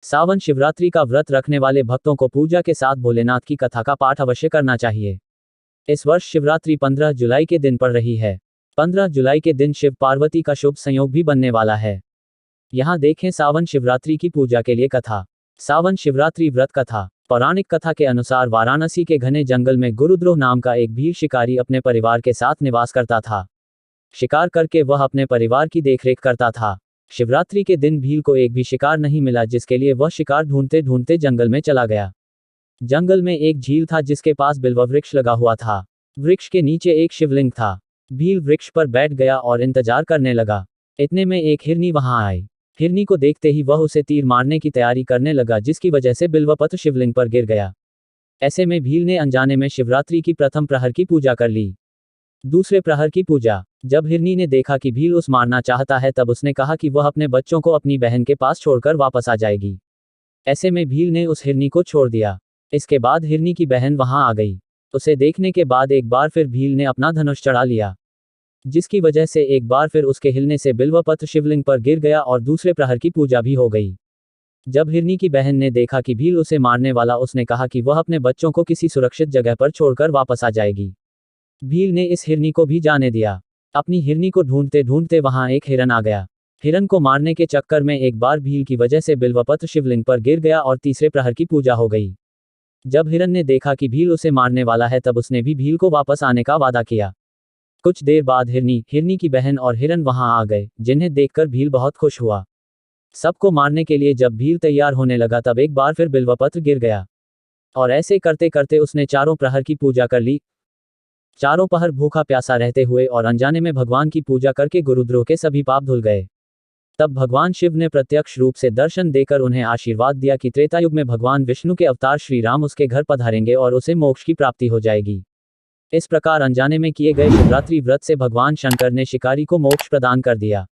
सावन शिवरात्रि का व्रत रखने वाले भक्तों को पूजा के साथ भोलेनाथ की कथा का पाठ अवश्य करना चाहिए। इस वर्ष शिवरात्रि 15 जुलाई के दिन पड़ रही है। 15 जुलाई के दिन शिव पार्वती का शुभ संयोग भी बनने वाला है। यहाँ देखें सावन शिवरात्रि की पूजा के लिए कथा। सावन शिवरात्रि व्रत कथा। पौराणिक कथा के अनुसार वाराणसी के घने जंगल में गुरुद्रोह नाम का एक भील शिकारी अपने परिवार के साथ निवास करता था। शिकार करके वह अपने परिवार की देखरेख करता था। शिवरात्रि के दिन भील को एक भी शिकार नहीं मिला, जिसके लिए वह शिकार ढूंढते ढूंढते जंगल में चला गया। जंगल में एक झील था जिसके पास बिल्व वृक्ष लगा हुआ था। वृक्ष के नीचे एक शिवलिंग था। भील वृक्ष पर बैठ गया और इंतजार करने लगा। इतने में एक हिरनी वहां आई। हिरनी को देखते ही वह उसे तीर मारने की तैयारी करने लगा, जिसकी वजह से बिल्वपत्र शिवलिंग पर गिर गया। ऐसे में भील ने अनजाने में शिवरात्रि की प्रथम प्रहर की पूजा कर ली। दूसरे प्रहर की पूजा। जब हिरनी ने देखा कि भील उस मारना चाहता है, तब उसने कहा कि वह अपने बच्चों को अपनी बहन के पास छोड़कर वापस आ जाएगी। ऐसे में भील ने उस हिरनी को छोड़ दिया। इसके बाद हिरनी की बहन वहां आ गई। उसे देखने के बाद एक बार फिर भील ने अपना धनुष चढ़ा लिया, जिसकी वजह से एक बार फिर उसके हिलने से बिल्वपत्र शिवलिंग पर गिर गया और दूसरे प्रहर की पूजा भी हो गई। जब हिरनी की बहन ने देखा कि भील उसे मारने वाला, उसने कहा कि वह अपने बच्चों को किसी सुरक्षित जगह पर छोड़कर वापस आ जाएगी। भील ने इस हिरनी को भी जाने दिया। अपनी हिरनी को ढूंढते ढूंढते वहां एक हिरन आ गया। हिरन को मारने के चक्कर में एक बार भील की वजह से बिल्वपत्र शिवलिंग पर गिर गया और तीसरे प्रहर की पूजा हो गई। जब हिरन ने देखा कि भील उसे मारने वाला है, तब उसने भी भील को वापस आने का वादा किया। कुछ देर बाद हिरनी की बहन और हिरन वहां आ गए, जिन्हें देखकर भील बहुत खुश हुआ। सबको मारने के लिए जब भील तैयार होने लगा, तब एक बार फिर बिल्वपत्र गिर गया और ऐसे करते करते उसने चारों प्रहर की पूजा कर ली। चारों पहर भूखा प्यासा रहते हुए और अनजाने में भगवान की पूजा करके गुरुद्रोह के सभी पाप धुल गए। तब भगवान शिव ने प्रत्यक्ष रूप से दर्शन देकर उन्हें आशीर्वाद दिया कि त्रेतायुग में भगवान विष्णु के अवतार श्री राम उसके घर पधारेंगे और उसे मोक्ष की प्राप्ति हो जाएगी। इस प्रकार अनजाने में किए गए शिवरात्रि व्रत से भगवान शंकर ने शिकारी को मोक्ष प्रदान कर दिया।